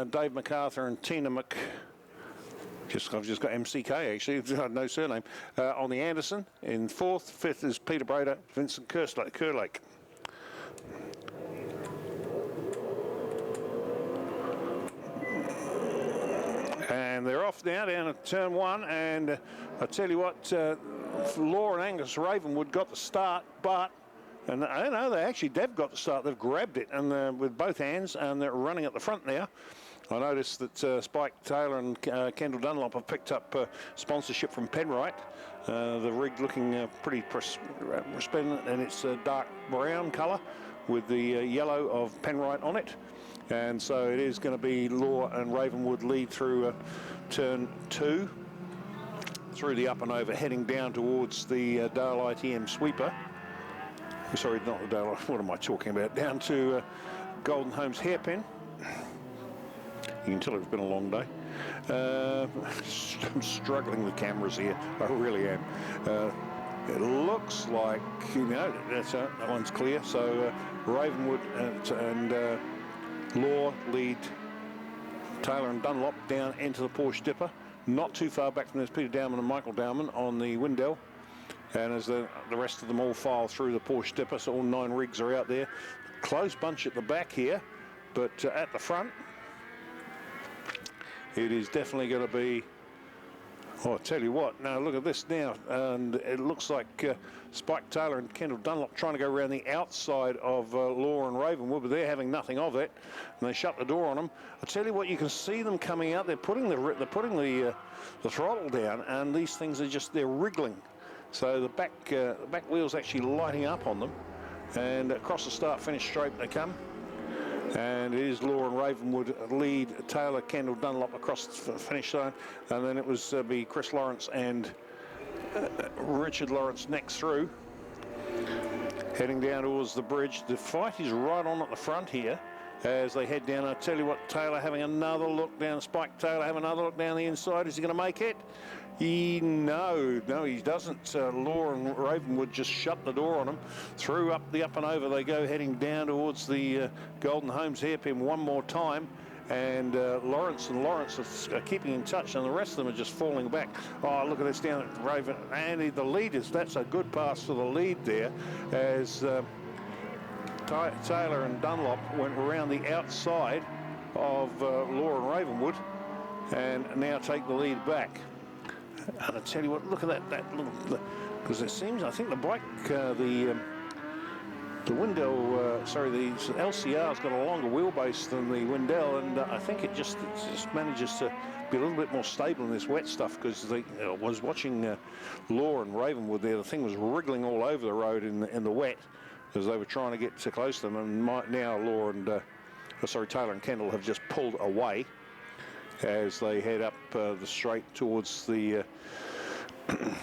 Dave MacArthur and Tina Mc... I've just got MCK actually, no surname. On the Anderson. In fourth. Fifth is Peter Brader, Vincent Kerlake. And they're off now down at turn one, and I tell you what, Law and Angus Ravenwood got the start, but, and I don't know, they've got the start, they've grabbed it and with both hands, and they're running at the front now. I noticed that Spike Taylor and Kendall Dunlop have picked up sponsorship from Penrite. The rig looking pretty resplendent, and it's a dark brown colour with the yellow of Penrite on it. And so it is going to be Law and Ravenwood lead through turn two, through the up and over, heading down towards the Dale ITM sweeper. Sorry, not the Dale, what am I talking about? Down to Golden Homes hairpin. You can tell it's been a long day. I'm struggling with cameras here, I really am. It looks like, you know, that one's clear. So Ravenwood and Law lead Taylor and Dunlop down into the Porsche Dipper. Not too far back from there's Peter Dowman and Michael Dowman on the Windell. And as the rest of them all file through the Porsche Dipper, so all 9 rigs are out there. Close bunch at the back here, but at the front, it is definitely going to be, oh, I'll tell you what, now look at this now, and it looks like Spike Taylor and Kendall Dunlop trying to go around the outside of Law and Ravenwood, but they're having nothing of it, and they shut the door on them. I'll tell you what, you can see them coming out, they're putting the throttle down, and these things are just, they're wriggling. So the back wheel's actually lighting up on them, and across the start-finish straight they come. And it is Law and Ravenwood lead Taylor, Kendall, Dunlop across the finish line, and then it was be Chris Lawrence and Richard Lawrence next through, heading down towards the bridge. The fight is right on at the front here as they head down. I tell you what, Taylor having another look down, Spike Taylor having another look down the inside. Is he going to make it? No, he doesn't. Law and Ravenwood just shut the door on him. Through up and over they go, heading down towards the Golden Homes hairpin one more time. And Lawrence are keeping in touch, and the rest of them are just falling back. Oh, look at this down at Raven. Andy, the leaders, that's a good pass to the lead there as Taylor and Dunlop went around the outside of Law and Ravenwood and now take the lead back. And I tell you what, look at that little, because it seems, I think the bike, the Windell, the LCR's got a longer wheelbase than the Windell, and I think it just manages to be a little bit more stable in this wet stuff, because I was watching Law and Ravenwood there, the thing was wriggling all over the road in the wet as they were trying to get too close to them, and now Law and, Taylor and Kendall have just pulled away as they head up the straight towards the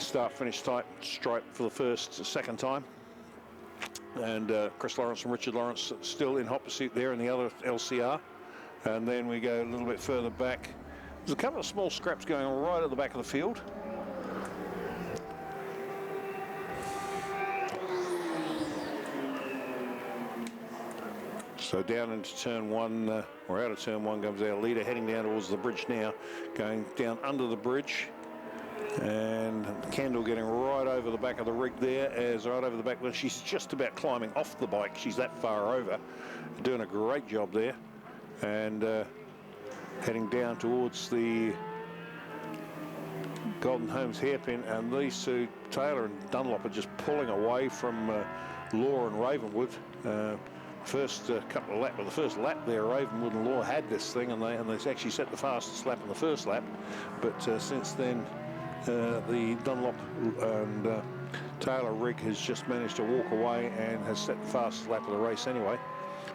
start-finish type stripe for the second time. And Chris Lawrence and Richard Lawrence still in hot pursuit there in the other LCR. And then we go a little bit further back. There's a couple of small scraps going on right at the back of the field. So down into turn one, or out of turn one comes our leader, heading down towards the bridge now, going down under the bridge. And Kendall getting right over the back of the rig there, right over the back. She's just about climbing off the bike. She's that far over, doing a great job there. And heading down towards the Golden Homes hairpin, and these two, Taylor and Dunlop, are just pulling away from Law and Ravenwood. First couple of laps, well, the first lap there, Ravenwood and Law had this thing, and they actually set the fastest lap in the first lap. But since then, the Dunlop and Taylor rig has just managed to walk away and has set the fastest lap of the race anyway,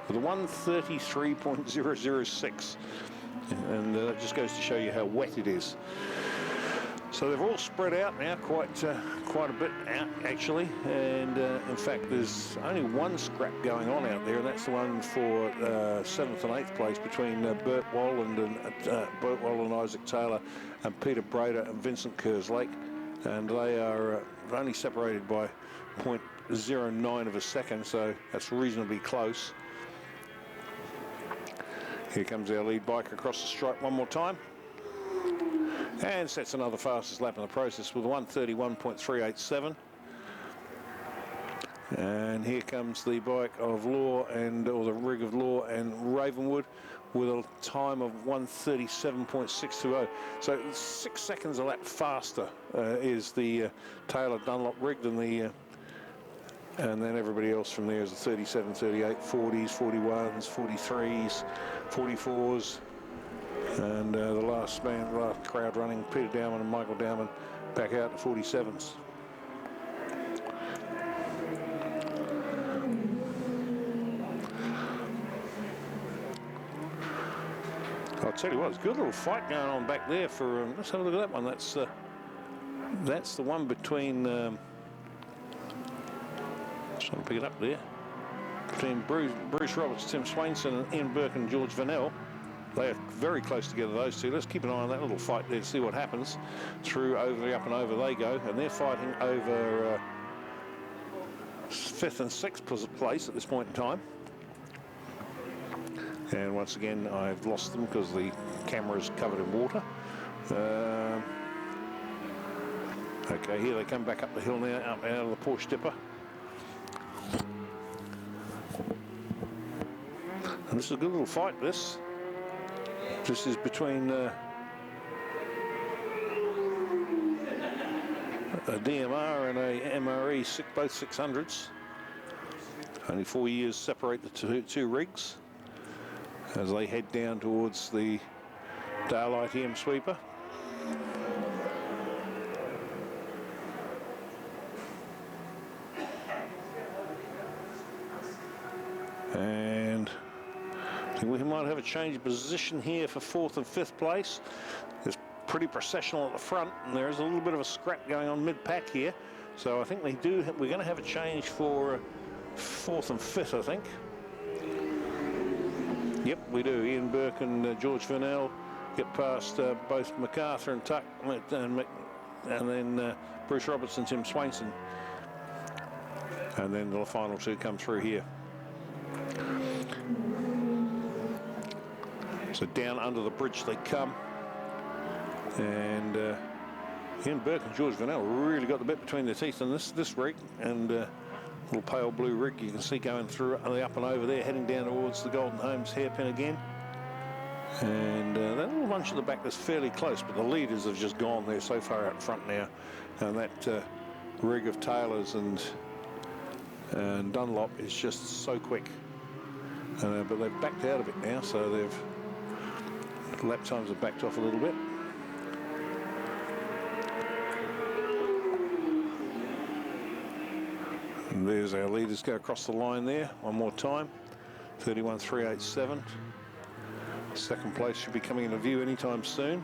with a 1:33.006, and that just goes to show you how wet it is. So they've all spread out now, quite a bit out actually, and in fact there's only one scrap going on out there, and that's the one for 7th and 8th place between Bert Walland and Isaac Taylor and Peter Brader and Vincent Kerslake, and they are only separated by 0.09 of a second, so that's reasonably close. Here comes our lead bike across the stripe one more time. And sets another fastest lap in the process with 1:31.387. And here comes the bike of Law or the rig of Law and Ravenwood with a time of 1:37.620. So 6 seconds a lap faster is the Taylor Dunlop rig than the and then everybody else from there is the 37, 38, 40s, 41s, 43s, 44s, and the last crowd running, Peter Dowman and Michael Dowman, back out to 47s. I'll tell you what, it's a good little fight going on back there for. Let's have a look at that one. That's the one between. Just want to pick it up there. Between Bruce Roberts, Tim Swainson, and Ian Burke and George Vanell. They are very close together, those two. Let's keep an eye on that little fight there to see what happens. Through, over, up and over they go. And they're fighting over 5th and 6th place at this point in time. And once again, I've lost them because the camera is covered in water. Okay, here they come back up the hill now, up out of the Porsche Dipper. And this is a good little fight, this. This is between a DMR and a MRE, both 600s. Only 4 years separate the two rigs as they head down towards the Daylight EM sweeper. And I think we might have a change of position here for 4th and 5th place. It's pretty processional at the front, and there is a little bit of a scrap going on mid-pack here. So I think we're going to have a change for 4th and 5th, I think. Yep, we do. Ian Burke and George Vanell get past both MacArthur and Tuck, and then Bruce Roberts and Tim Swainson. And then the final two come through here. So down under the bridge they come. And Ian Burke and George Vanell really got the bit between their teeth on this rig. And little pale blue rig you can see going through the up and over there, heading down towards the Golden Homes hairpin again. And that little bunch at the back is fairly close, but the leaders have just gone there so far out front now. And that rig of Taylors and Dunlop is just so quick. But they've backed out of it now, so lap times have backed off a little bit. And there's our leaders go across the line there one more time. 31.387. Second place should be coming into view anytime soon.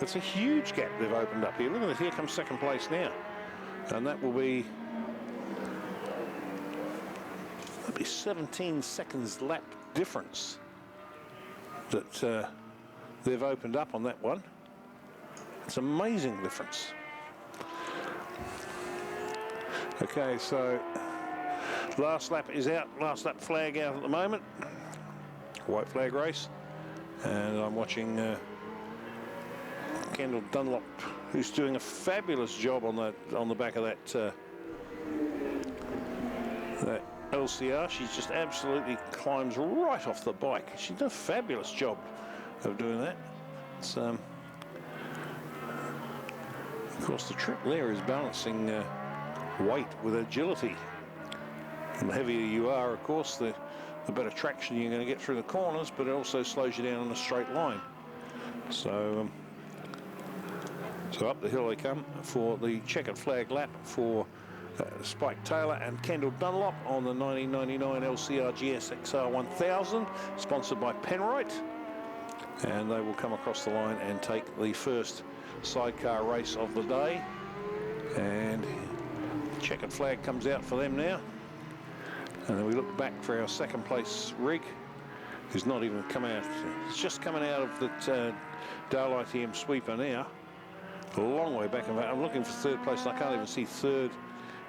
It's a huge gap they've opened up here. Look at it, here comes second place now. And that will be 17 seconds lap difference that they've opened up on that one. It's an amazing difference. Okay, so last lap is out, last lap flag out at the moment. White flag race. And I'm watching Kendall Dunlop, who's doing a fabulous job on the back of that LCR. She just absolutely climbs right off the bike. She does a fabulous job of doing that. It's, of course, the trick there is balancing weight with agility. And the heavier you are, of course, the better traction you're going to get through the corners, but it also slows you down in a straight line. So, so up the hill they come for the checkered flag lap for Spike Taylor and Kendall Dunlop on the 1999 LCR GSXR 1000, sponsored by Penrite. And they will come across the line and take the first sidecar race of the day. And the checkered flag comes out for them now. And then we look back for our second place rig, who's not even come out. It's just coming out of the Daylight EM sweeper now. A long way back. I'm looking for third place, and I can't even see third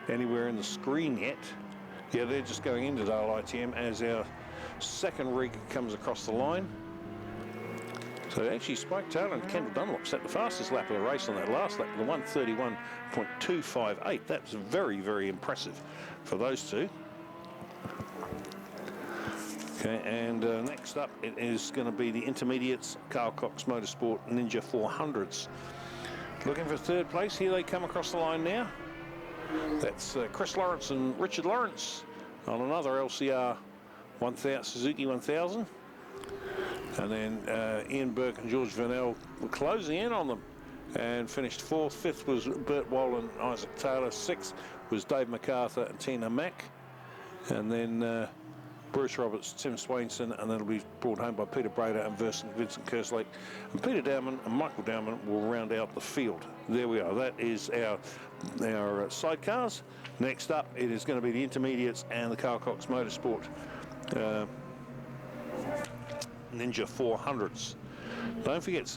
anywhere in the screen yet. Yeah, they're just going into Daylight EM as our second rig comes across the line. So actually Spike Taylor and Kendall Dunlop set the fastest lap of the race on that last lap, the 1:31.258. That's very, very impressive for those two. Okay, and next up it is going to be the intermediates, Carl Cox Motorsport Ninja 400s. Looking for third place, here they come across the line now. That's Chris Lawrence and Richard Lawrence on another LCR 1000, Suzuki 1000. And then Ian Burke and George Vernell were closing in on them and finished fourth. Fifth was Bert Wall and Isaac Taylor. Sixth was Dave MacArthur and Tina Mack. And then Bruce Roberts, Tim Swainson, and that'll be brought home by Peter Brader and Vincent Kerslake. And Peter Dowman and Michael Dowman will round out the field. There we are. That is our sidecars. Next up, it is going to be the intermediates and the Carl Cox Motorsport Ninja 400s. Don't forget,